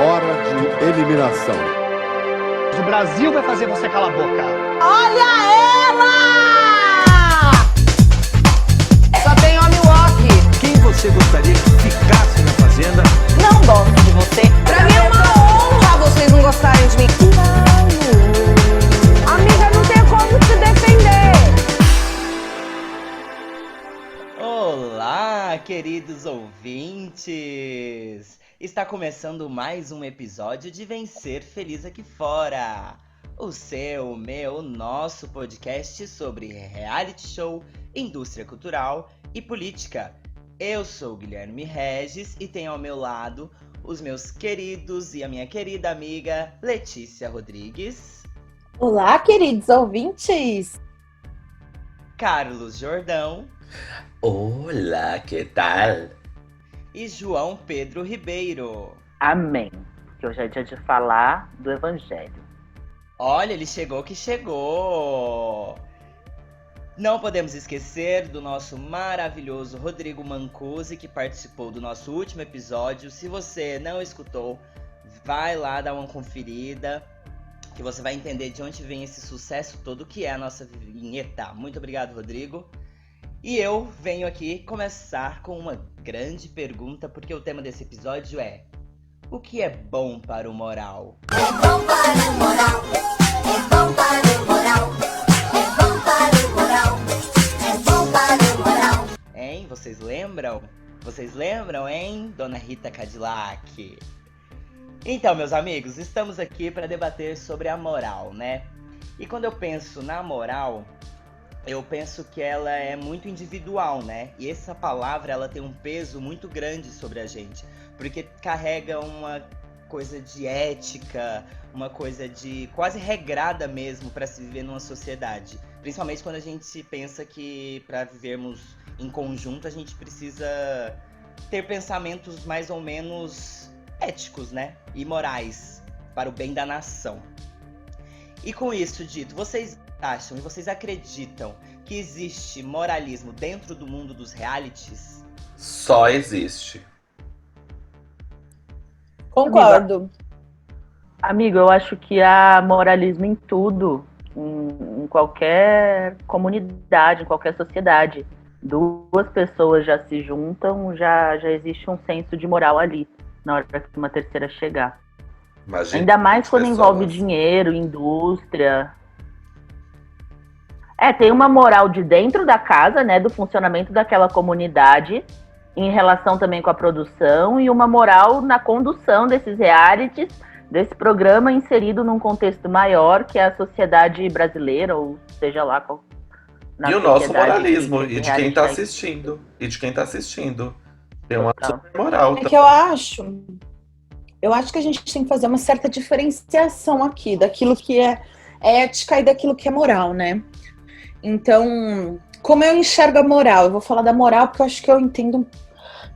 Hora de eliminação. O Brasil vai fazer você calar a boca. Olha ela! Só tem homem walk. Quem você gostaria que ficasse na Fazenda? Não gosto de você. Pra mim é uma honra vocês não gostarem de mim. Não. Amiga, não tem como te defender. Olá, queridos ouvintes! Está começando mais um episódio de Vencer Feliz Aqui Fora. O seu, o meu, o nosso podcast sobre reality show, indústria cultural e política. Eu sou o Guilherme Regis e tenho ao meu lado os meus queridos e a minha querida amiga Letícia Rodrigues. Olá, queridos ouvintes! Carlos Jordão. Olá, que tal? E João Pedro Ribeiro. Amém. Que hoje é dia de falar do Evangelho. Olha, ele chegou que chegou! Não podemos esquecer do nosso maravilhoso Rodrigo Mancusi, que participou do nosso último episódio. Se você não escutou, vai lá dar uma conferida, que você vai entender de onde vem esse sucesso todo que é a nossa vinheta. Muito obrigado, Rodrigo. E eu venho aqui começar com uma grande pergunta, porque o tema desse episódio é: o que é bom para o moral? É bom para o moral, é bom para o moral, é bom para o moral, é bom para o moral. Hein? Vocês lembram? Vocês lembram, hein, Dona Rita Cadillac? Então, meus amigos, estamos aqui para debater sobre a moral, né? E quando eu penso na moral, eu penso que ela é muito individual, né? E essa palavra, ela tem um peso muito grande sobre a gente, porque carrega uma coisa de ética, uma coisa de quase regrada mesmo para se viver numa sociedade. Principalmente quando a gente pensa que para vivermos em conjunto a gente precisa ter pensamentos mais ou menos éticos, né? E morais para o bem da nação. E com isso dito, vocês acham e vocês acreditam que existe moralismo dentro do mundo dos realities? Só existe. Concordo. Amigo, eu acho que há moralismo em tudo, em qualquer comunidade, em qualquer sociedade. Duas pessoas já se juntam, já existe um senso de moral ali, na hora que uma terceira chegar. Imagina, ainda mais quando pessoas. envolve dinheiro, indústria. Tem uma moral de dentro da casa, né, do funcionamento daquela comunidade, em relação também com a produção, e uma moral na condução desses realities, desse programa inserido num contexto maior, que é a sociedade brasileira, ou seja lá qual. E o nosso moralismo, e de quem tá assistindo. Tem uma super moral. É que eu acho que a gente tem que fazer uma certa diferenciação aqui, daquilo que é ética e daquilo que é moral, né? Então, como eu enxergo a moral? Eu vou falar da moral porque eu acho que eu entendo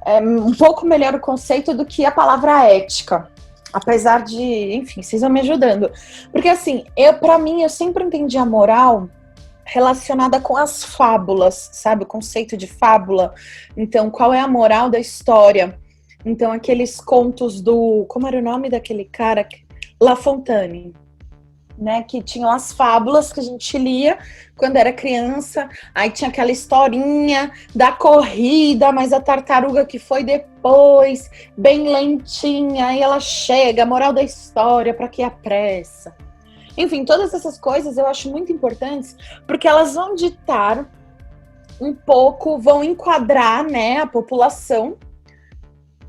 um pouco melhor o conceito do que a palavra ética. Apesar de, enfim, vocês vão me ajudando. Porque assim, pra mim, eu sempre entendi a moral relacionada com as fábulas, sabe? O conceito de fábula. Então, qual é a moral da história? Então, aqueles contos do... Como era o nome daquele cara? La Fontaine. Né, que tinham as fábulas que a gente lia quando era criança, aí tinha aquela historinha da corrida, mas a tartaruga que foi depois, bem lentinha, aí ela chega, a moral da história, para que a pressa. Enfim, todas essas coisas eu acho muito importantes, porque elas vão ditar um pouco, vão enquadrar, né, a população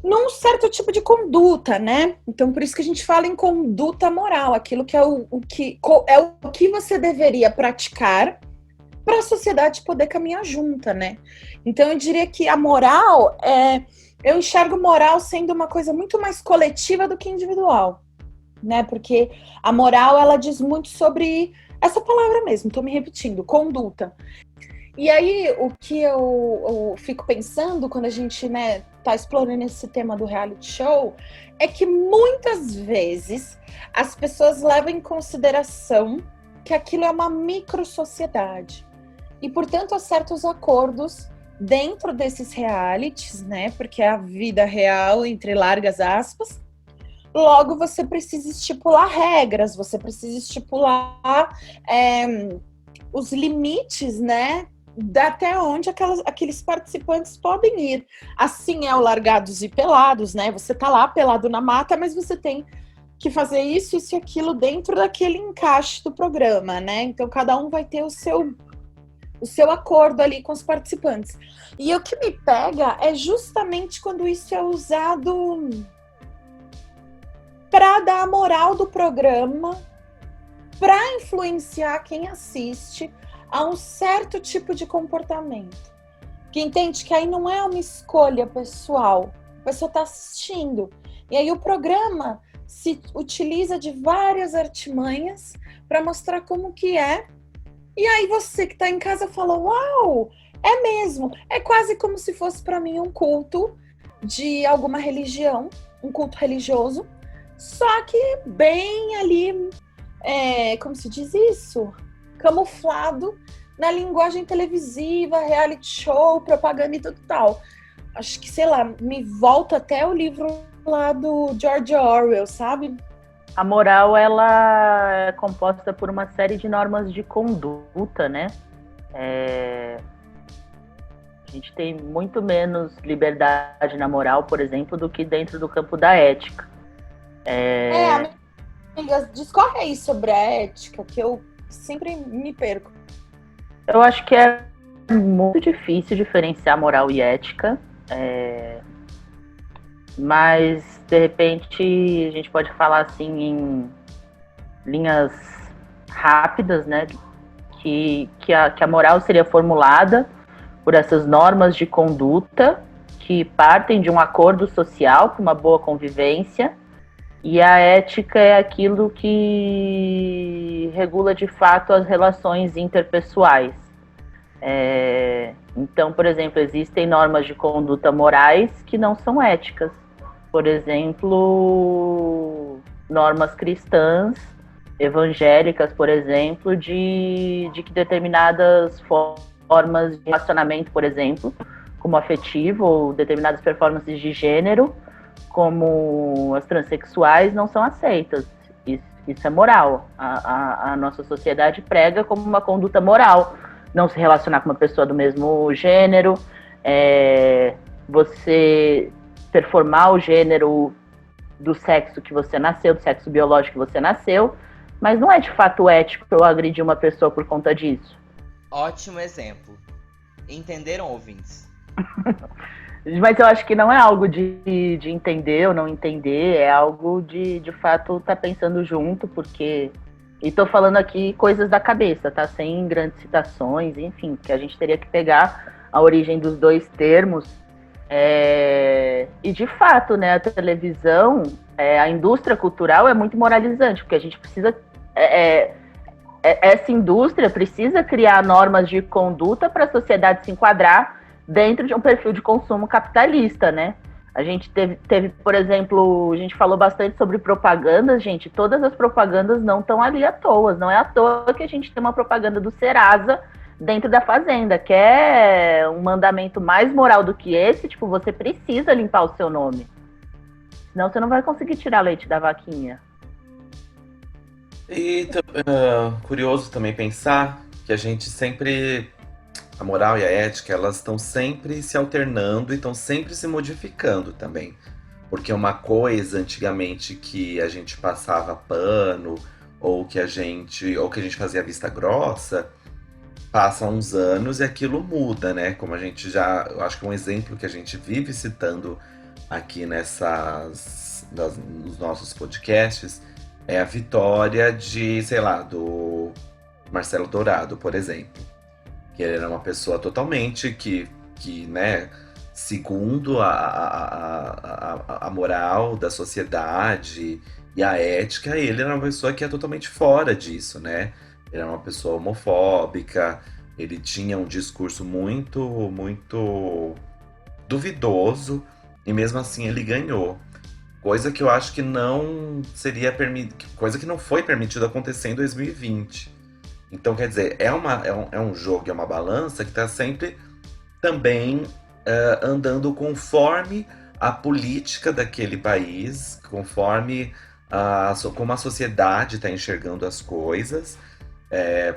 num certo tipo de conduta, né? Então, por isso que a gente fala em conduta moral, aquilo que é o que você deveria praticar para a sociedade poder caminhar junta, né? Então, eu diria que a moral eu enxergo moral sendo uma coisa muito mais coletiva do que individual, né? Porque a moral, ela diz muito sobre essa palavra mesmo, tô me repetindo, conduta. E aí, o que eu fico pensando quando a gente, né, tá explorando esse tema do reality show, é que muitas vezes as pessoas levam em consideração que aquilo é uma micro-sociedade. E, portanto, há certos acordos dentro desses realities, né, porque é a vida real, entre largas aspas, Logo, você precisa estipular regras, você precisa estipular os limites, né? Até onde aqueles participantes podem ir. Assim é o Largados e Pelados, né? Você tá lá pelado na mata, mas você tem que fazer isso e aquilo dentro daquele encaixe do programa, né? Então cada um vai ter o seu acordo ali com os participantes. E o que me pega é justamente quando isso é usado para dar a moral do programa, para influenciar quem assiste a um certo tipo de comportamento. Que entende que aí não é uma escolha pessoal, a pessoa está assistindo. E aí o programa se utiliza de várias artimanhas para mostrar como que é. E aí você que está em casa fala, uau, é mesmo. É quase como se fosse para mim um culto de alguma religião, um culto religioso, só que bem ali, como se diz isso? Camuflado na linguagem televisiva, reality show, propaganda e tudo tal. Acho que, sei lá, me volta até o livro lá do George Orwell, sabe? A moral, ela é composta por uma série de normas de conduta, né? A gente tem muito menos liberdade na moral, por exemplo, do que dentro do campo da ética. Amiga, discorre aí sobre a ética, que eu sempre me perco. Eu acho que é muito difícil diferenciar moral e ética, mas, de repente, a gente pode falar assim em linhas rápidas, né? Que a moral seria formulada por essas normas de conduta que partem de um acordo social para uma boa convivência, e a ética é aquilo que regula de fato as relações interpessoais. Então, por exemplo, existem normas de conduta morais que não são éticas. Por exemplo, normas cristãs, evangélicas, por exemplo, de que determinadas formas de relacionamento, por exemplo, como afetivo, ou determinadas performances de gênero, como as transexuais, não são aceitas. Isso é moral. A nossa sociedade prega como uma conduta moral. Não se relacionar com uma pessoa do mesmo gênero, você performar o gênero do sexo que você nasceu, do sexo biológico que você nasceu, mas não é de fato ético eu agredir uma pessoa por conta disso. Ótimo exemplo. Entenderam, ouvintes? Mas eu acho que não é algo de entender ou não entender, é algo de fato estar pensando junto, porque... E tô falando aqui coisas da cabeça, tá? Sem grandes citações, enfim, que a gente teria que pegar a origem dos dois termos. E de fato, né, a televisão, a indústria cultural é muito moralizante, porque a gente precisa... essa indústria precisa criar normas de conduta para a sociedade se enquadrar dentro de um perfil de consumo capitalista, né? A gente teve, por exemplo, a gente falou bastante sobre propagandas, gente. Todas as propagandas não estão ali à toa. Não é à toa que a gente tem uma propaganda do Serasa dentro da Fazenda, que é um mandamento mais moral do que esse. Tipo, você precisa limpar o seu nome. Senão você não vai conseguir tirar leite da vaquinha. E curioso também pensar que a gente sempre... A moral e a ética, elas estão sempre se alternando e estão sempre se modificando também. Porque uma coisa, antigamente, que a gente passava pano, ou que a gente fazia vista grossa, passa uns anos e aquilo muda, né? Como a gente já... Eu acho que um exemplo que a gente vive citando aqui nos nossos podcasts é a vitória de, sei lá, do Marcelo Dourado, por exemplo. Que ele era uma pessoa totalmente que né, segundo a moral da sociedade e a ética, ele era uma pessoa que é totalmente fora disso, né? Ele era uma pessoa homofóbica, ele tinha um discurso muito, muito duvidoso, e mesmo assim ele ganhou. Coisa que eu acho que não seria coisa que não foi permitido acontecer em 2020. Então, quer dizer, é um jogo, é uma balança que está sempre também andando conforme a política daquele país, conforme como a sociedade está enxergando as coisas.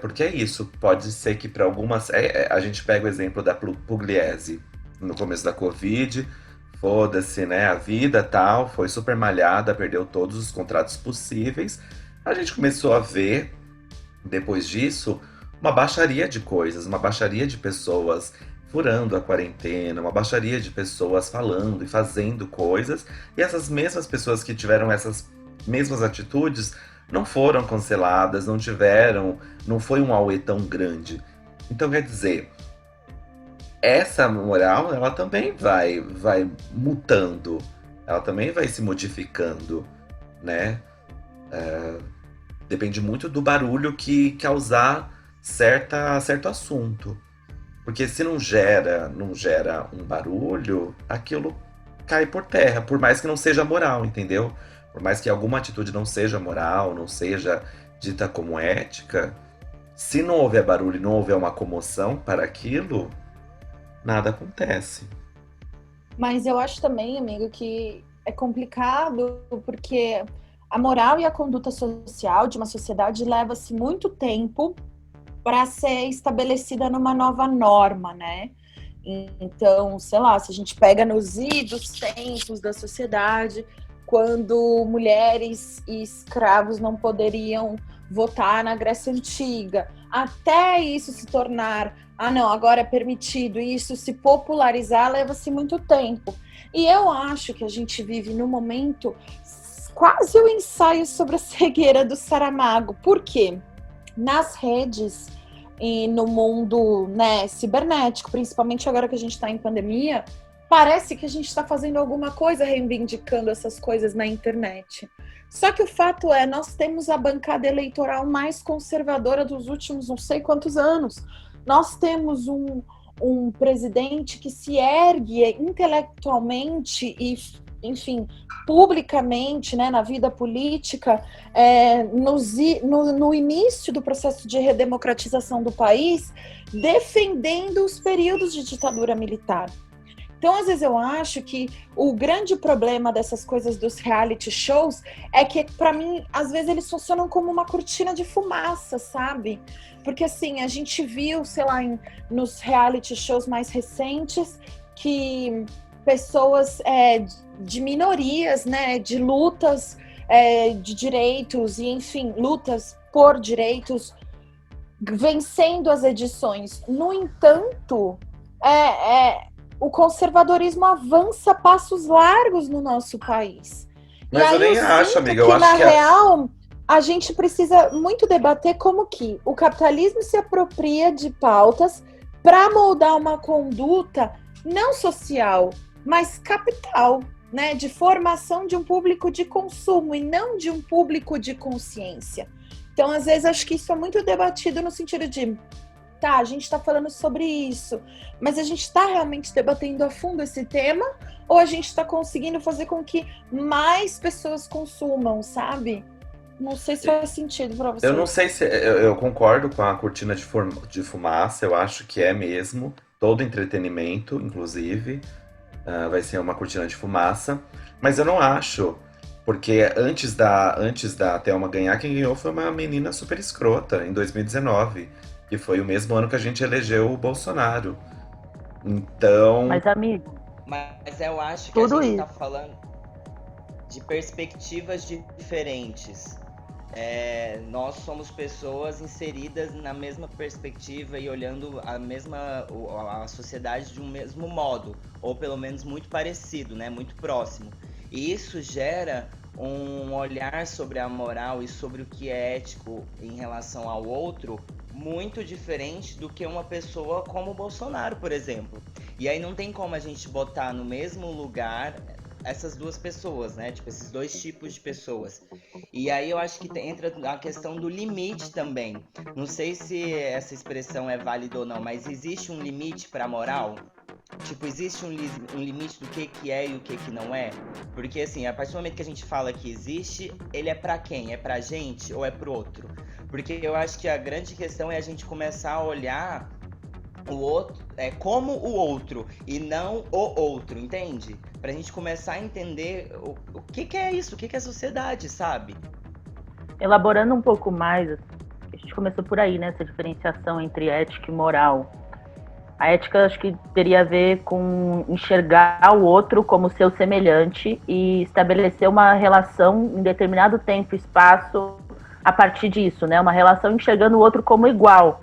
Porque é isso, pode ser que para algumas. A gente pega o exemplo da Pugliese no começo da Covid, foda-se, né? A vida tal, foi super malhada, perdeu todos os contratos possíveis. A gente começou a ver, depois disso, uma baixaria de coisas, uma baixaria de pessoas furando a quarentena, uma baixaria de pessoas falando e fazendo coisas, e essas mesmas pessoas que tiveram essas mesmas atitudes não foram canceladas, não foi um auê tão grande. Então, quer dizer, essa moral, ela também vai mutando, ela também vai se modificando, né? Depende muito do barulho que causar certo assunto. Porque se não gera um barulho, aquilo cai por terra, por mais que não seja moral, entendeu? Por mais que alguma atitude não seja moral, não seja dita como ética, se não houver barulho e não houver uma comoção para aquilo, nada acontece. Mas eu acho também, amigo, que é complicado porque a moral e a conduta social de uma sociedade leva-se muito tempo para ser estabelecida numa nova norma, né? Então, sei lá, se a gente pega nos idos tempos da sociedade, quando mulheres e escravos não poderiam votar na Grécia Antiga, até isso se tornar, não, agora é permitido, e isso se popularizar, leva-se muito tempo. E eu acho que a gente vive num momento quase um ensaio sobre a cegueira do Saramago. Por quê? Nas redes e no mundo, né, cibernético, principalmente agora que a gente está em pandemia, parece que a gente está fazendo alguma coisa reivindicando essas coisas na internet. Só que o fato é, nós temos a bancada eleitoral mais conservadora dos últimos não sei quantos anos. Nós temos um presidente que se ergue intelectualmente e, enfim, publicamente, né, na vida política, no início do processo de redemocratização do país, defendendo os períodos de ditadura militar. Então, às vezes, eu acho que o grande problema dessas coisas dos reality shows é que, para mim, às vezes eles funcionam como uma cortina de fumaça, sabe? Porque, assim, a gente viu, sei lá, nos reality shows mais recentes, que pessoas de minorias, né, de lutas de direitos, e, enfim, lutas por direitos, vencendo as edições. No entanto, o conservadorismo avança a passos largos no nosso país. Mas e aí eu nem acho, amiga. Eu acho na que real, a gente precisa muito debater como que o capitalismo se apropria de pautas para moldar uma conduta não social, mas capital, né? De formação de um público de consumo e não de um público de consciência. Então, às vezes, acho que isso é muito debatido no sentido de a gente está falando sobre isso, mas a gente está realmente debatendo a fundo esse tema, ou a gente está conseguindo fazer com que mais pessoas consumam, sabe? Não sei se faz sentido para você. Eu não sei se... Eu concordo com a cortina de fumaça, eu acho que é mesmo. Todo entretenimento, inclusive, vai ser uma cortina de fumaça. Mas eu não acho, porque antes da Thelma ganhar, quem ganhou foi uma menina super escrota, em 2019. Que foi o mesmo ano que a gente elegeu o Bolsonaro. Então... Mas, amigo... Mas eu acho que tudo a gente isso tá falando de perspectivas diferentes. Nós somos pessoas inseridas na mesma perspectiva e olhando a sociedade de um mesmo modo. Ou pelo menos muito parecido, né? Muito próximo. E isso gera um olhar sobre a moral e sobre o que é ético em relação ao outro muito diferente do que uma pessoa como o Bolsonaro, por exemplo. E aí não tem como a gente botar no mesmo lugar essas duas pessoas, né? Tipo, esses dois tipos de pessoas. E aí eu acho que entra a questão do limite também. Não sei se essa expressão é válida ou não, mas existe um limite para a moral? Tipo, existe um limite do que é e o que não é? Porque, assim, a partir do momento que a gente fala que existe, ele é pra quem? É pra gente ou é pro outro? Porque eu acho que a grande questão é a gente começar a olhar o outro, como o outro e não o outro, entende? Pra gente começar a entender o que é isso, o que é sociedade, sabe? Elaborando um pouco mais, a gente começou por aí, né? Essa diferenciação entre ética e moral. A ética, acho que teria a ver com enxergar o outro como seu semelhante e estabelecer uma relação em determinado tempo e espaço a partir disso, né? Uma relação enxergando o outro como igual.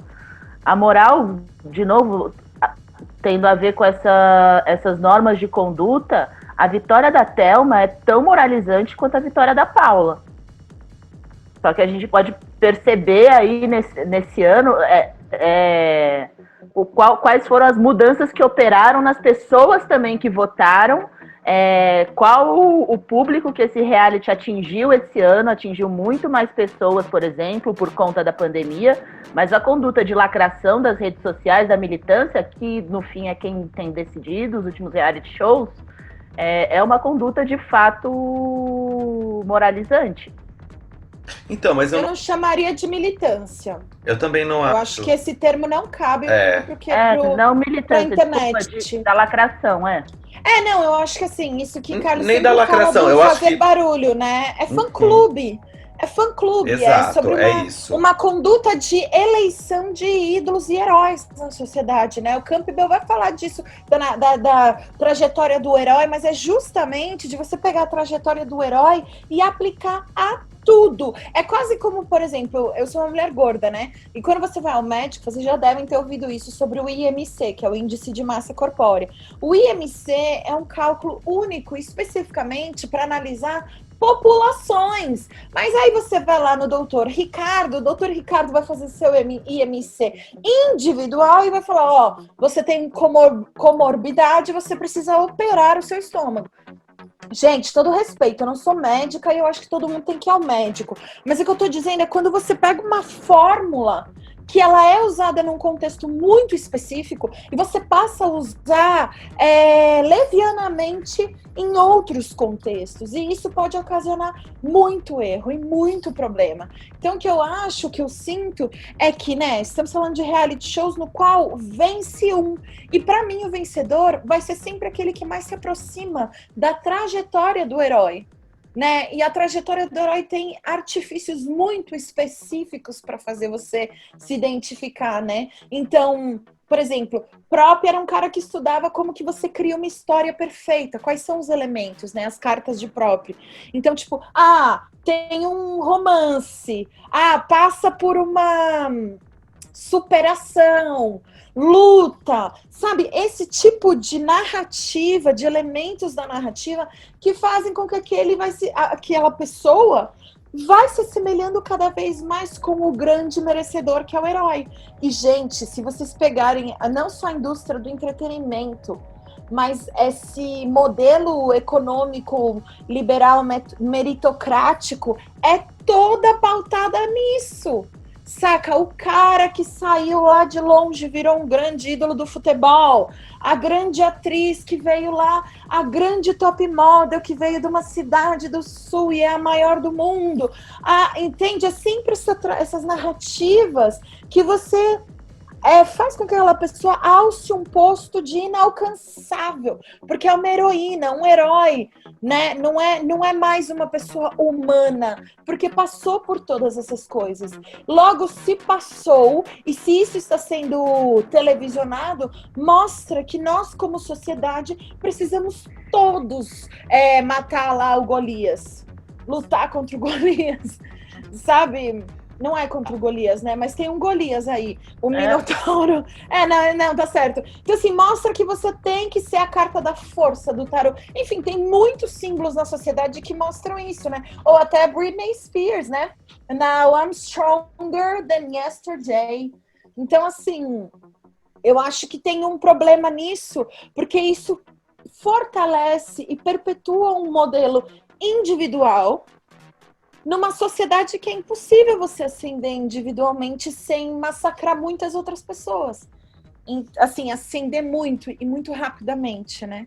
A moral, de novo, tendo a ver com essas normas de conduta, a vitória da Thelma é tão moralizante quanto a vitória da Paula. Só que a gente pode perceber aí nesse ano quais foram as mudanças que operaram nas pessoas também que votaram, qual o público que esse reality atingiu esse ano, atingiu muito mais pessoas, por exemplo, por conta da pandemia, mas a conduta de lacração das redes sociais, da militância, que no fim é quem tem decidido os últimos reality shows, é uma conduta de fato moralizante. Então, mas Eu não chamaria de militância. eu também não Eu acho. acho que esse termo não cabe porque não militância, pra internet. desculpa, da lacração, não, eu acho que assim, isso que Carlos Nem sempre da lacração, fala do eu acho fazer que- barulho, né? É fã-clube. É fã-clube, Exato, é sobre isso. uma conduta de eleição de ídolos e heróis na sociedade, né? O Campbell vai falar disso, da trajetória do herói, mas é justamente de você pegar a trajetória do herói e aplicar a tudo. É quase como, por exemplo, eu sou uma mulher gorda, né? E quando você vai ao médico, vocês já devem ter ouvido isso sobre o IMC, que é o Índice de Massa Corpórea. O IMC é um cálculo único, especificamente para analisar populações. Mas aí você vai lá no doutor Ricardo, o doutor Ricardo vai fazer seu IMC individual e vai falar, ó, você tem comorbidade, você precisa operar o seu estômago. Gente, todo respeito, eu não sou médica e eu acho que todo mundo tem que ir ao médico. Mas o que eu tô dizendo é quando você pega uma fórmula que ela é usada num contexto muito específico e você passa a usar levianamente em outros contextos. E isso pode ocasionar muito erro e muito problema. Então, o que eu acho, o que eu sinto é que, né, estamos falando de reality shows no qual vence um. E para mim, o vencedor vai ser sempre aquele que mais se aproxima da trajetória do herói. Né? E a trajetória do herói tem artifícios muito específicos para fazer você se identificar, né? Então, por exemplo, Prop era um cara que estudava como que você cria uma história perfeita, quais são os elementos, né? As cartas de Prop. Então, tipo, tem um romance, passa por uma superação, luta, sabe? Esse tipo de narrativa, de elementos da narrativa que fazem com que aquela pessoa vai se assemelhando cada vez mais com o grande merecedor que é o herói. E, gente, se vocês pegarem não só a indústria do entretenimento, mas esse modelo econômico liberal meritocrático é toda pautada nisso. Saca, o cara que saiu lá de longe virou um grande ídolo do futebol, a grande atriz que veio lá, a grande top model que veio de uma cidade do sul e é a maior do mundo. Entende? É sempre essas narrativas que você faz com que aquela pessoa alce um posto de inalcançável, porque é uma heroína, um herói, né? Não é mais uma pessoa humana, porque passou por todas essas coisas. Logo, se passou, e se isso está sendo televisionado, mostra que nós, como sociedade, precisamos todos matar lá o Golias, lutar contra o Golias, sabe? Não é contra o Golias, né? Mas tem um Golias aí, o Minotauro. Não, tá certo. Então, assim, mostra que você tem que ser a carta da força do tarô. Enfim, tem muitos símbolos na sociedade que mostram isso, né? Ou até Britney Spears, né? Now I'm stronger than yesterday. Então, assim, eu acho que tem um problema nisso, porque isso fortalece e perpetua um modelo individual numa sociedade que é impossível você ascender individualmente sem massacrar muitas outras pessoas. Assim, ascender muito e muito rapidamente, né?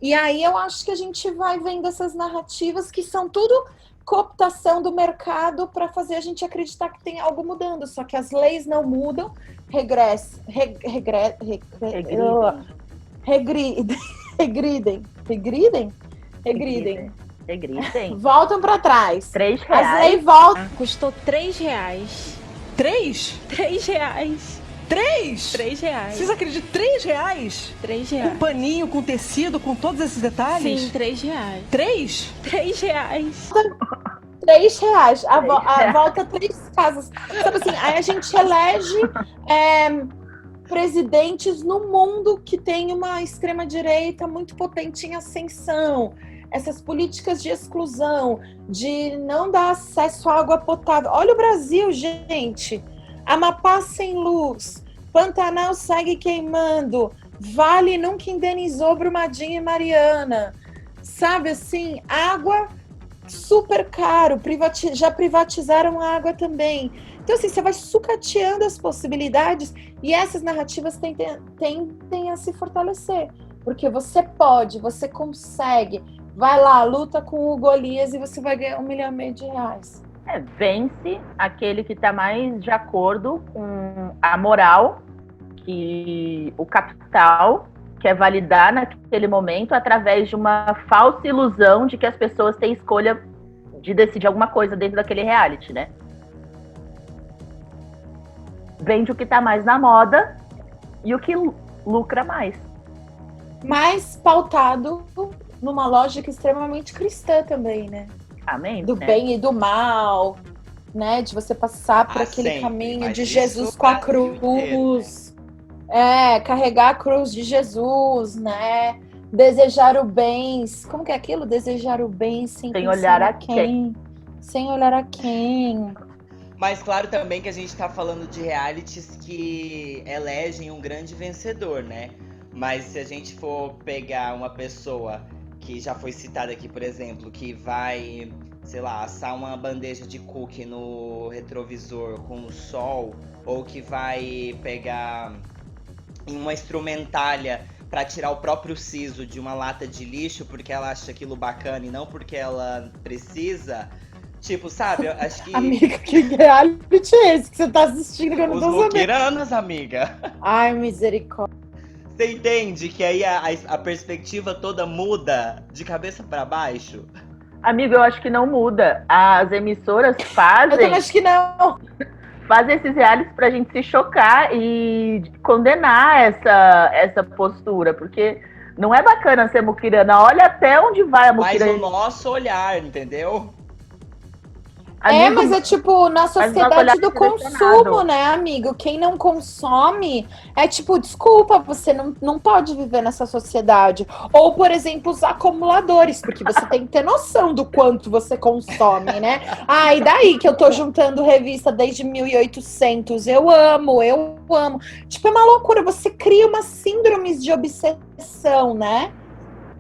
E aí eu acho que a gente vai vendo essas narrativas que são tudo cooptação do mercado para fazer a gente acreditar que tem algo mudando. Só que as leis não mudam, regridem. Voltam para trás. R$3. As leis voltam. Custou R$3. 3? R$3. 3? R$3. Vocês acreditam? R$3? R$3. Com paninho, com tecido, com todos esses detalhes? Sim, R$3. 3? R$3. R$3. A volta 3 casas. Sabe assim, aí a gente elege presidentes no mundo que tem uma extrema-direita muito potente em ascensão. Essas políticas de exclusão, de não dar acesso à água potável. Olha o Brasil, gente. Amapá sem luz, Pantanal segue queimando, Vale nunca indenizou Brumadinho e Mariana. Sabe assim, água super caro, já privatizaram a água também. Então assim, você vai sucateando as possibilidades e essas narrativas tendem a se fortalecer. Porque você pode, você consegue. Vai lá, luta com o Golias e você vai ganhar R$1,5 milhão. Vence aquele que está mais de acordo com a moral que o capital quer validar naquele momento através de uma falsa ilusão de que as pessoas têm escolha de decidir alguma coisa dentro daquele reality, né? Vende o que está mais na moda e o que lucra mais. Mais pautado numa lógica extremamente cristã também, né? Amém, do né? bem e do mal, né? De você passar por aquele sempre, caminho mas de isso Jesus no com a Brasil cruz. Carregar a cruz de Jesus, né? Desejar o bem. Como que é aquilo? Desejar o bem sem olhar a quem. Sem olhar a quem. Mas claro também que a gente tá falando de realities que elegem um grande vencedor, né? Mas se a gente for pegar uma pessoa que já foi citada aqui, por exemplo, que vai, sei lá, assar uma bandeja de cookie no retrovisor com o sol, ou que vai pegar uma instrumentalha pra tirar o próprio siso de uma lata de lixo porque ela acha aquilo bacana e não porque ela precisa. Tipo, sabe, eu acho que... Amiga, que reality é esse que você tá assistindo que eu não Os tô sabendo? muquiranos, amiga. Ai, misericórdia. Você entende que aí a perspectiva toda muda de cabeça pra baixo? Amigo, eu acho que não muda. As emissoras Eu fazem também acho que não. esses realities pra gente se chocar e condenar essa postura, porque não é bacana ser muquirana. Olha até onde vai a muquirana. Mas o nosso olhar, entendeu? Amigo, Mas é tipo, na sociedade olhar do direcionado. consumo, né, amigo? Quem não consome é tipo, desculpa, você não pode viver nessa sociedade. Ou, por exemplo, os acumuladores, porque você tem que ter noção do quanto você consome, né? E daí que eu tô juntando revista desde 1800. Eu amo. Tipo, é uma loucura, você cria uma síndrome de obsessão, né?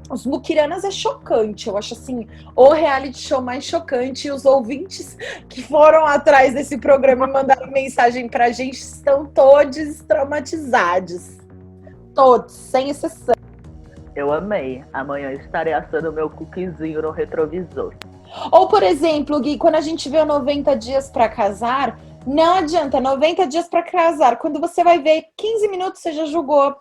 Os muquiranas é chocante, eu acho assim, o reality show mais chocante. E os ouvintes que foram atrás desse programa e mandaram mensagem pra gente estão todos traumatizados. Todos, sem exceção. Eu amei. Amanhã estarei assando meu cookiezinho no retrovisor. Ou, por exemplo, Gui, quando a gente vê o 90 dias pra casar, não adianta, 90 dias pra casar. Quando você vai ver 15 minutos, você já julgou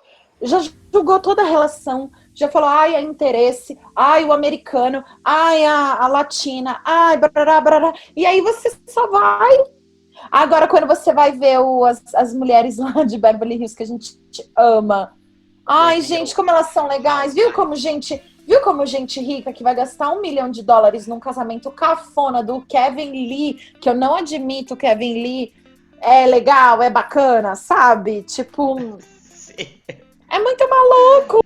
toda a relação. Já falou, é interesse, o americano, a latina, brará. E aí você só vai. Agora, quando você vai ver as mulheres lá de Beverly Hills, que a gente ama. Gente, como elas são legais. Viu como gente rica que vai gastar $1 milhão num casamento cafona do Kevin Lee, que eu não admito o Kevin Lee é legal, é bacana, sabe? Tipo, Sim. é muito maluco.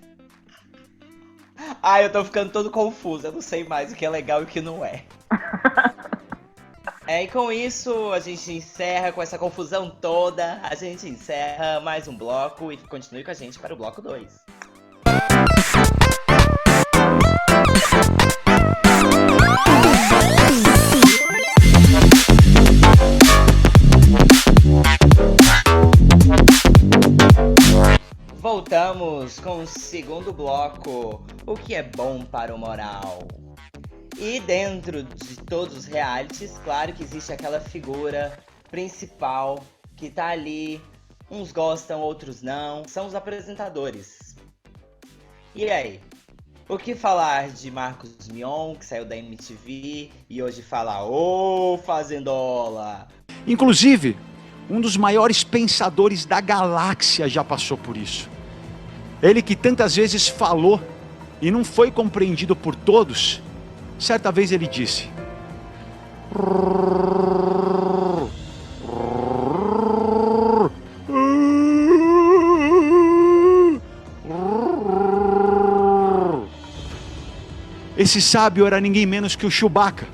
Eu tô ficando todo confuso. Eu não sei mais o que é legal e o que não é. E com isso, a gente encerra com essa confusão toda. A gente encerra mais um bloco e continue com a gente para o bloco 2. Voltamos vamos com o segundo bloco, o que é bom para o moral. E dentro de todos os realities, claro que existe aquela figura principal que tá ali, uns gostam, outros não, são os apresentadores. E aí? O que falar de Marcos Mion, que saiu da MTV e hoje fala "Ô, Fazendola"? Inclusive, um dos maiores pensadores da galáxia já passou por isso. Ele que tantas vezes falou e não foi compreendido por todos, certa vez ele disse: esse sábio era ninguém menos que o Chewbacca.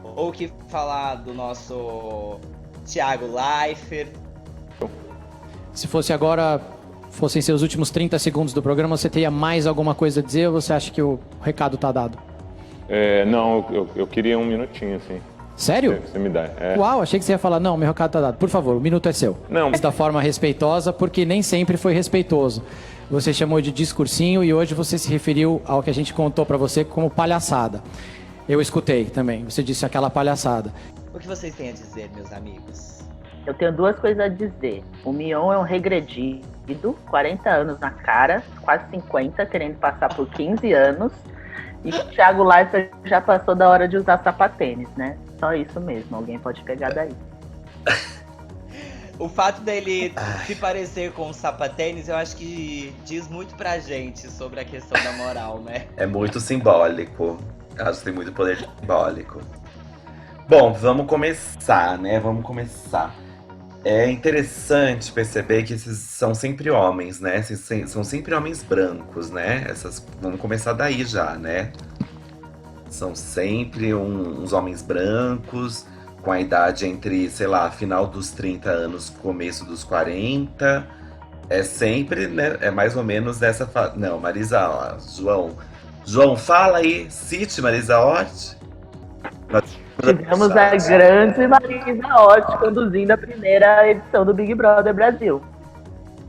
Ou o que falar do nosso Thiago Leifert? Se fosse agora, fossem seus últimos 30 segundos do programa, você teria mais alguma coisa a dizer ou você acha que o recado tá dado? Não, eu queria um minutinho, assim. Sério? Você me dá. Uau, achei que você ia falar, não, meu recado tá dado. Por favor, o minuto é seu. Não. Mas da forma respeitosa, porque nem sempre foi respeitoso. Você chamou de discursinho e hoje você se referiu ao que a gente contou pra você como palhaçada. Eu escutei também, você disse aquela palhaçada. O que vocês têm a dizer, meus amigos? Eu tenho duas coisas a dizer. O Mion é um regredido, 40 anos na cara, quase 50, querendo passar por 15 anos. E o Thiago Leifert já passou da hora de usar sapatênis, né? Só isso mesmo, alguém pode pegar daí. O fato dele se parecer com o sapatênis, eu acho que diz muito pra gente sobre a questão da moral, né? É muito simbólico. Acho que tem muito poder simbólico. Bom, vamos começar, né? Vamos começar. É interessante perceber que esses são sempre homens, né? São sempre homens brancos, né? Vamos começar daí já, né? São sempre uns homens brancos, com a idade entre, sei lá, final dos 30 anos, começo dos 40. É sempre, né? É mais ou menos dessa fase. Não, Marisa, ó, João, fala aí, cite Marisa Hort. Tivemos a grande Marisa Hort conduzindo a primeira edição do Big Brother Brasil.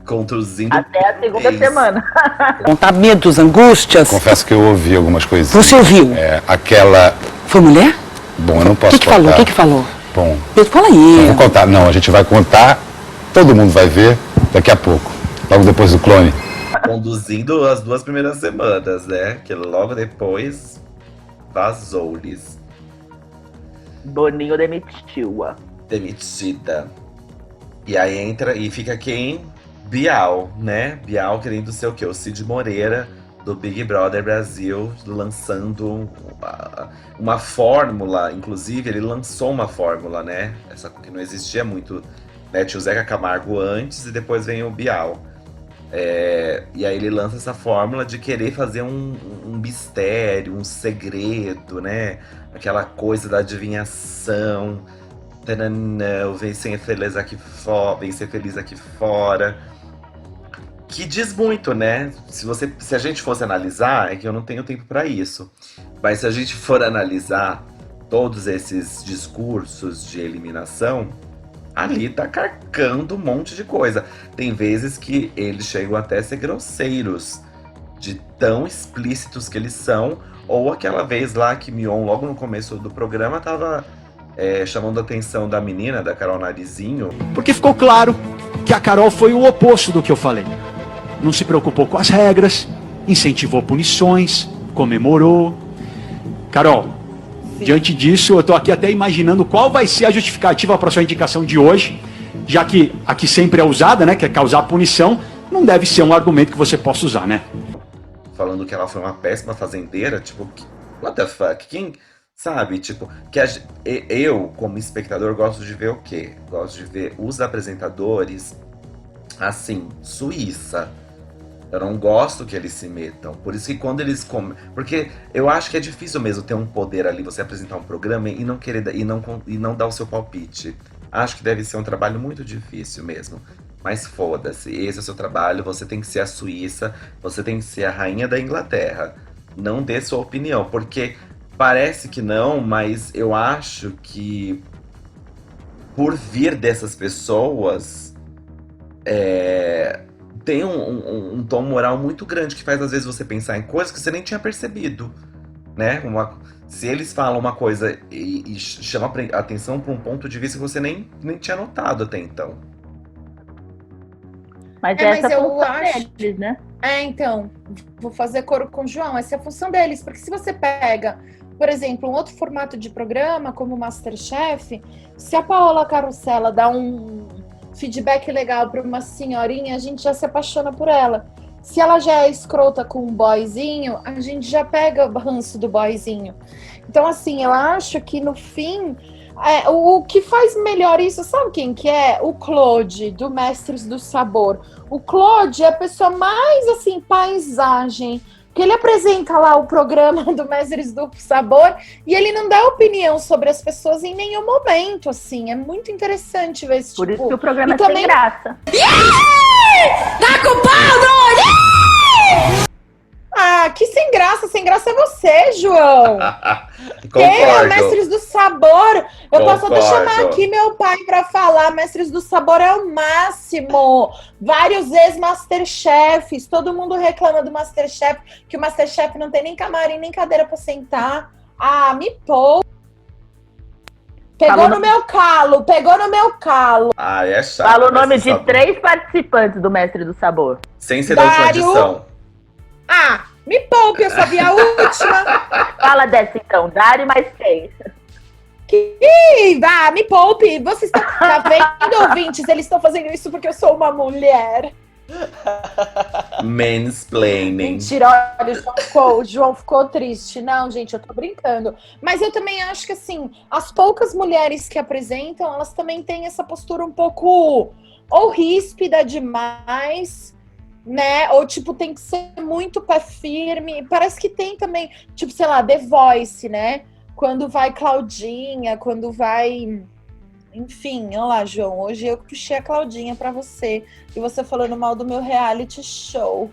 Conduzindo até a segunda semana. Contamentos, angústias. Confesso que eu ouvi algumas coisas. Você ouviu? Aquela... Foi mulher? Bom, eu não posso contar. O que falou? Bom, fala aí. Eu vou contar. Não, a gente vai contar. Todo mundo vai ver daqui a pouco. Logo depois do clone. Conduzindo as 2 primeiras semanas, né? Que logo depois vazou-lhes. Boninho demitiu-a. Demitida. E aí entra e fica quem? Bial, né? Bial querendo ser o quê? O Cid Moreira do Big Brother Brasil, lançando uma fórmula. Inclusive, ele lançou uma fórmula, né? Essa que não existia muito, né? Tinha o Zeca Camargo antes e depois vem o Bial. E aí ele lança essa fórmula de querer fazer um mistério, um segredo, né? Aquela coisa da adivinhação. Taranã, vem ser feliz aqui fora. Que diz muito, né? Se a gente fosse analisar, é que eu não tenho tempo para isso. Mas se a gente for analisar todos esses discursos de eliminação, ali tá carcando um monte de coisa. Tem vezes que eles chegam até a ser grosseiros, de tão explícitos que eles são. Ou aquela vez lá que Mion, logo no começo do programa, tava chamando a atenção da menina, da Carol Narizinho. Porque ficou claro que a Carol foi o oposto do que eu falei. Não se preocupou com as regras, incentivou punições, comemorou. Carol, diante disso, eu estou aqui até imaginando qual vai ser a justificativa para a sua indicação de hoje, já que aqui sempre é usada, né, que é causar punição, não deve ser um argumento que você possa usar, né? Falando que ela foi uma péssima fazendeira, tipo, what the fuck? Quem, sabe, tipo, eu, como espectador, gosto de ver o quê? Gosto de ver os apresentadores, assim, Suíça. Eu não gosto que eles se metam. Por isso que quando eles porque eu acho que é difícil mesmo ter um poder ali, você apresentar um programa e não querer e não dar o seu palpite. Acho que deve ser um trabalho muito difícil mesmo. Mas foda-se, esse é o seu trabalho, você tem que ser a Suíça, você tem que ser a rainha da Inglaterra. Não dê sua opinião, porque parece que não, mas eu acho que por vir dessas pessoas, tem um tom moral muito grande que faz às vezes você pensar em coisas que você nem tinha percebido, né? Se eles falam uma coisa e chama a atenção para um ponto de vista que você nem tinha notado até então. Mas mas essa é a eu função acho- deles, né? Então, vou fazer coro com o João, essa é a função deles, porque se você pega, por exemplo, um outro formato de programa, como o MasterChef, se a Paola Carosella dá um feedback legal para uma senhorinha, a gente já se apaixona por ela. Se ela já é escrota com um boyzinho, a gente já pega o ranço do boyzinho. Então, assim, eu acho que no fim, o que faz melhor isso, sabe quem que é? O Claude, do Mestres do Sabor. O Claude é a pessoa mais, assim, paisagem, que ele apresenta lá o programa do Mestres do Sabor e ele não dá opinião sobre as pessoas em nenhum momento, assim. É muito interessante ver esse Por tipo... isso que o programa E é sem também- graça. Tá com pau, Ah, que sem graça é você, João. Concordo. Mestres do Sabor. Eu posso até Concordo. chamar aqui meu pai pra falar. Mestres do Sabor é o máximo. Vários ex-Masterchefs. Todo mundo reclama do Masterchef, que o Masterchef não tem nem camarim, nem cadeira pra sentar. Ah, me poupa. Pegou Falou no no- meu calo. Ah, é chato. Fala o mas nome você de sabe. 3 participantes do Mestre do Sabor. Sem ser da última Dário. edição. Ah, me poupe, eu só vi a última. Fala dessa então, Dário mais quem? Ih, vá, me poupe. Vocês estão tá vendo, ouvintes? Eles estão fazendo isso porque eu sou uma mulher. Mansplaining. Mentira, olha, o João ficou triste. Não, gente, eu tô brincando. Mas eu também acho que, assim, as poucas mulheres que apresentam, elas também têm essa postura um pouco ou ríspida demais, né? Ou, tipo, tem que ser muito pé firme. Parece que tem também, tipo, sei lá, The Voice, né? Quando vai Claudinha, quando vai... Enfim, olha lá, João. Hoje eu puxei a Claudinha pra você. E você falando mal do meu reality show.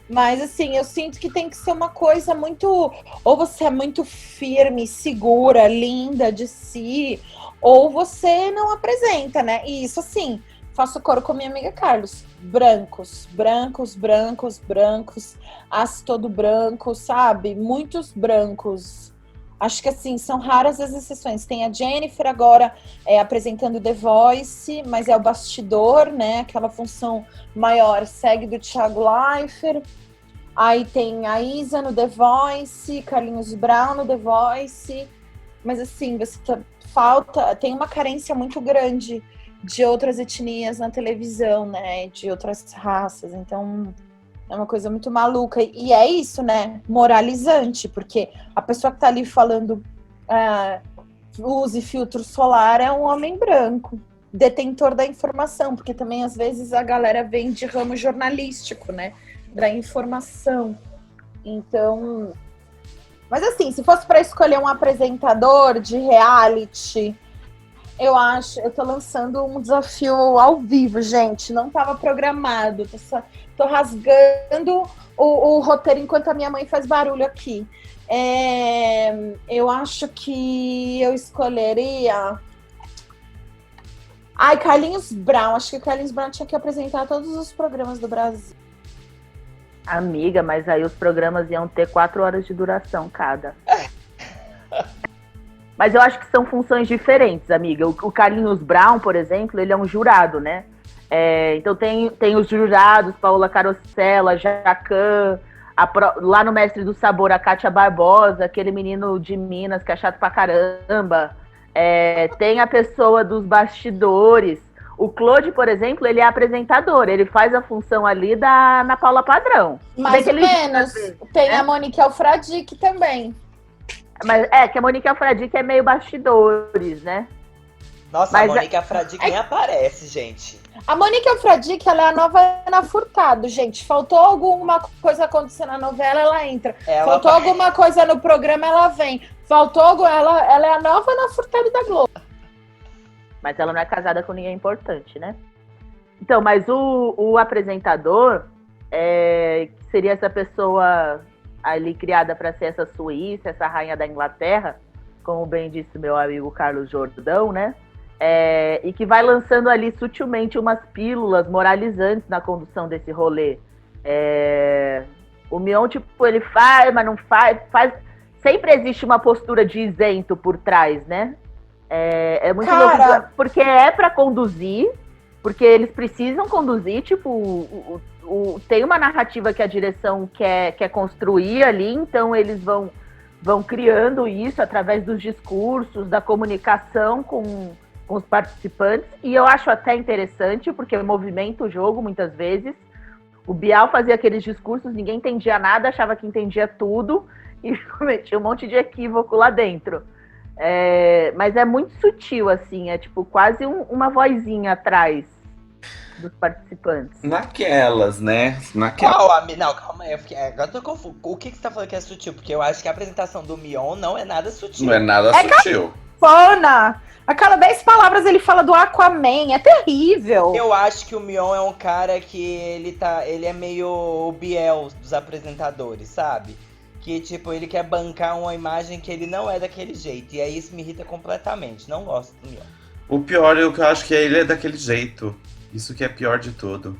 Mas, assim, eu sinto que tem que ser uma coisa muito... Ou você é muito firme, segura, linda de si, ou você não apresenta, né? E isso, assim, faço coro com a minha amiga Carlos. Brancos, brancos, brancos, brancos. As todo branco, sabe? Muitos brancos. Acho que, assim, são raras as exceções. Tem a Jennifer agora apresentando The Voice, mas é o bastidor, né? Aquela função maior segue do Thiago Leifert. Aí tem a Isa no The Voice, Carlinhos Brown no The Voice. Mas, assim, tem uma carência muito grande de outras etnias na televisão, né? De outras raças. Então... é uma coisa muito maluca. E é isso, né? Moralizante, porque a pessoa que tá ali falando use filtro solar é um homem branco, detentor da informação, porque também às vezes a galera vem de ramo jornalístico, né? Da informação. Então... Mas assim, se fosse para escolher um apresentador de reality, eu tô lançando um desafio ao vivo, gente. Não estava programado. Tô rasgando o roteiro enquanto a minha mãe faz barulho aqui. Eu acho que eu escolheria... Carlinhos Brown. Acho que o Carlinhos Brown tinha que apresentar todos os programas do Brasil. Amiga, mas aí os programas iam ter 4 horas de duração cada. Mas eu acho que são funções diferentes, amiga. O Carlinhos Brown, por exemplo, ele é um jurado, né? Então tem os jurados, Paola Carosella, Jacan, lá no Mestre do Sabor, a Kátia Barbosa, aquele menino de Minas que é chato pra caramba. Tem a pessoa dos bastidores. O Claude, por exemplo, ele é apresentador, ele faz a função ali da Ana Paula Padrão. Mais ou menos. Tem a Monique Alfradique também. Mas que a Monique Alfradique é meio bastidores, né? Nossa, Mas a Monique Alfradique nem aparece, gente. A Monique Alfradique, ela é a nova Ana Furtado, gente. Faltou alguma coisa acontecer na novela, ela entra. Faltou alguma coisa no programa, ela vem. Ela é a nova Ana Furtado da Globo. Mas ela não é casada com ninguém importante, né? Então, mas o apresentador seria essa pessoa ali criada para ser essa Suíça, essa rainha da Inglaterra, como bem disse meu amigo Carlos Jordão, né? e que vai lançando ali sutilmente umas pílulas moralizantes na condução desse rolê. O Mion, tipo, ele faz, mas não faz. Sempre existe uma postura de isento por trás, né? É muito louco, porque é pra conduzir, porque eles precisam conduzir, tipo, tem uma narrativa que a direção quer construir ali, então eles vão criando isso através dos discursos, da comunicação com os participantes, e eu acho até interessante, porque movimenta o jogo muitas vezes. O Bial fazia aqueles discursos, ninguém entendia nada, achava que entendia tudo, e metia um monte de equívoco lá dentro. Mas é muito sutil, assim, é tipo quase uma vozinha atrás dos participantes. Naquelas, né? Não, calma aí, agora eu tô confuso. O que você tá falando que é sutil? Porque eu acho que a apresentação do Mion não é nada sutil. Não é nada sutil. Fona! A cada 10 palavras ele fala do Aquaman, é terrível. Eu acho que o Mion é um cara que ele é meio o Biel dos apresentadores, sabe? Que, tipo, ele quer bancar uma imagem que ele não é daquele jeito. E aí isso me irrita completamente. Não gosto do Mion. O pior é o que eu acho que ele é daquele jeito. Isso que é pior de tudo.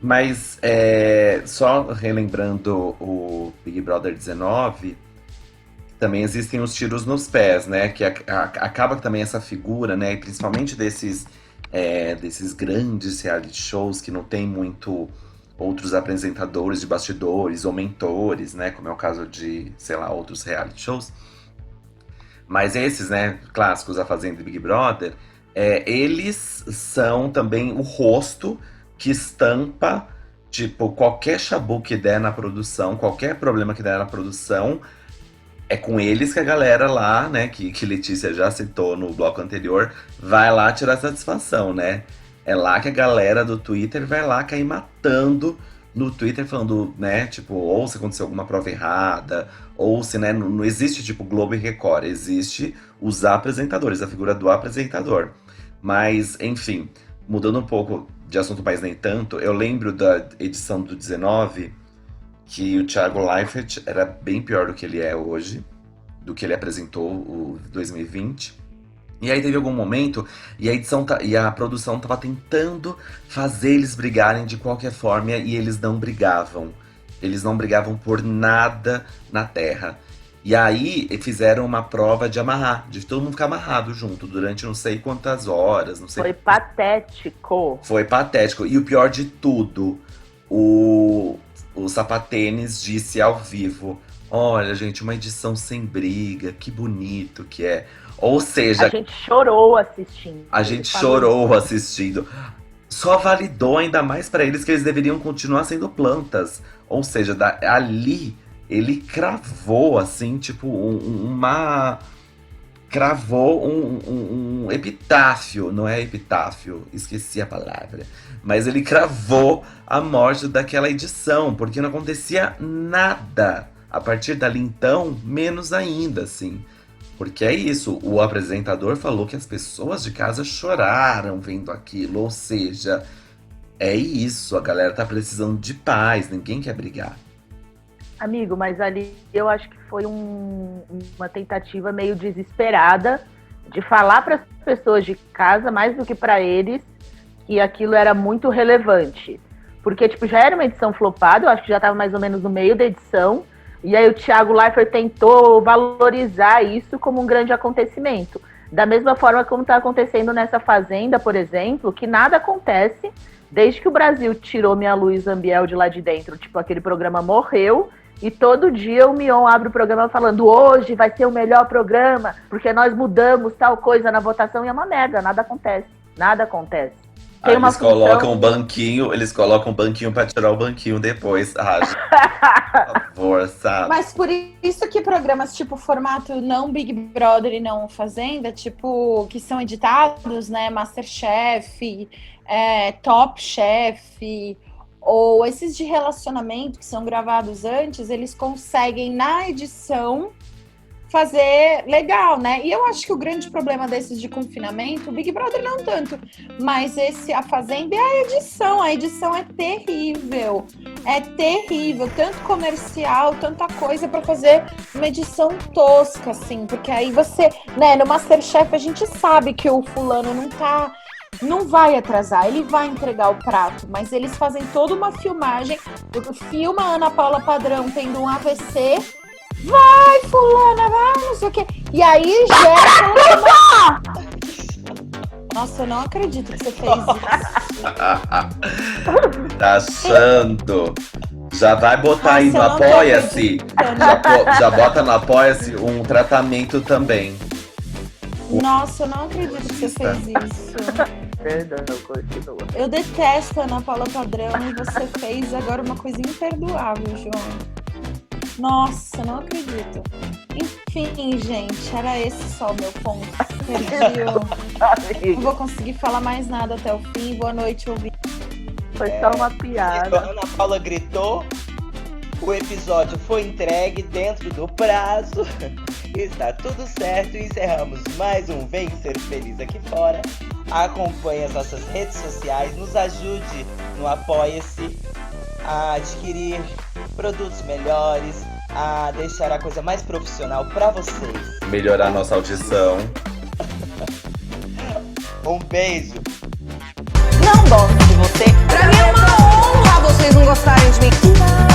Mas, só relembrando o Big Brother 19, também existem os tiros nos pés, né? Que acaba também essa figura, né? Principalmente desses grandes reality shows que não tem muito outros apresentadores de bastidores ou mentores, né? Como é o caso de, sei lá, outros reality shows. Mas esses, né, clássicos, A Fazenda e Big Brother, eles são também o rosto que estampa, tipo, qualquer chabu que der na produção, qualquer problema que der na produção, é com eles que a galera lá, né, que Letícia já citou no bloco anterior, vai lá tirar satisfação, né? É lá que a galera do Twitter vai lá cair matando no Twitter, falando, né, tipo, ou se aconteceu alguma prova errada, ou se, né, não existe, tipo, Globo e Record, existe os apresentadores, a figura do apresentador. Mas, enfim, mudando um pouco de assunto, mas nem tanto, eu lembro da edição do 19, que o Thiago Leifert era bem pior do que ele é hoje, do que ele apresentou o 2020. E aí teve algum momento, e a edição e a produção tava tentando fazer eles brigarem de qualquer forma, e eles não brigavam. Eles não brigavam por nada na Terra. E aí fizeram uma prova de amarrar, de todo mundo ficar amarrado junto durante não sei quantas horas, não sei. Foi patético. Foi patético. E o pior de tudo, o Sapatênis disse ao vivo: olha, gente, uma edição sem briga, que bonito que é. Ou seja, a gente chorou assistindo. A gente chorou assistindo. Só validou ainda mais pra eles que eles deveriam continuar sendo plantas. Ou seja, ali ele cravou assim, tipo, cravou um epitáfio, não é epitáfio, esqueci a palavra. Mas ele cravou a morte daquela edição, porque não acontecia nada. A partir dali, então, menos ainda, assim. Porque é isso, o apresentador falou que as pessoas de casa choraram vendo aquilo, ou seja, é isso, a galera tá precisando de paz, ninguém quer brigar. Amigo, mas ali eu acho que foi uma tentativa meio desesperada de falar para as pessoas de casa, mais do que para eles, que aquilo era muito relevante. Porque, tipo, já era uma edição flopada, eu acho que já estava mais ou menos no meio da edição. E aí o Thiago Leifert tentou valorizar isso como um grande acontecimento. Da mesma forma como está acontecendo nessa Fazenda, por exemplo, que nada acontece desde que o Brasil tirou Minha Luísa Ambiel de lá de dentro. Tipo, aquele programa morreu e todo dia o Mion abre o programa falando: hoje vai ser o melhor programa, porque nós mudamos tal coisa na votação, e é uma merda, nada acontece. Nada acontece. Tem uma eles colocam um banquinho pra tirar o banquinho depois. Por favor, sabe? Mas por isso que programas tipo formato não Big Brother e não Fazenda, tipo, que são editados, né, Masterchef, Top Chef, ou esses de relacionamento que são gravados antes, eles conseguem na edição fazer legal, né? E eu acho que o grande problema desses de confinamento, o Big Brother não tanto, mas a Fazenda é a edição. A edição é terrível. É terrível. Tanto comercial, tanta coisa pra fazer uma edição tosca, assim. Porque aí você, né, no Masterchef a gente sabe que o fulano não vai atrasar, ele vai entregar o prato, mas eles fazem toda uma filmagem, filma a Ana Paula Padrão tendo um AVC, vai fulana, vai, não sei o quê, e aí gera... Nossa, eu não acredito que você fez isso. Tá achando? Já vai botar aí no eu não tô Apoia-se, acreditando. já bota no Apoia-se um tratamento também. Nossa, eu não acredito que você fez isso. Perdão, continua. Eu detesto a Ana Paula Padrão e você fez agora uma coisa imperdoável, João. Nossa, não acredito. Enfim, gente, era esse só o meu ponto. Não vou conseguir falar mais nada até o fim. Boa noite, ouvinte. Foi só uma piada. A Ana Paula gritou, o episódio foi entregue dentro do prazo. Está tudo certo e encerramos mais um Vem Ser Feliz aqui fora. Acompanhe as nossas redes sociais, nos ajude no Apoia-se a adquirir produtos melhores, a deixar a coisa mais profissional para vocês. Melhorar nossa audição. Um beijo. Não gosto de você. Pra mim é uma honra vocês não gostarem de mim.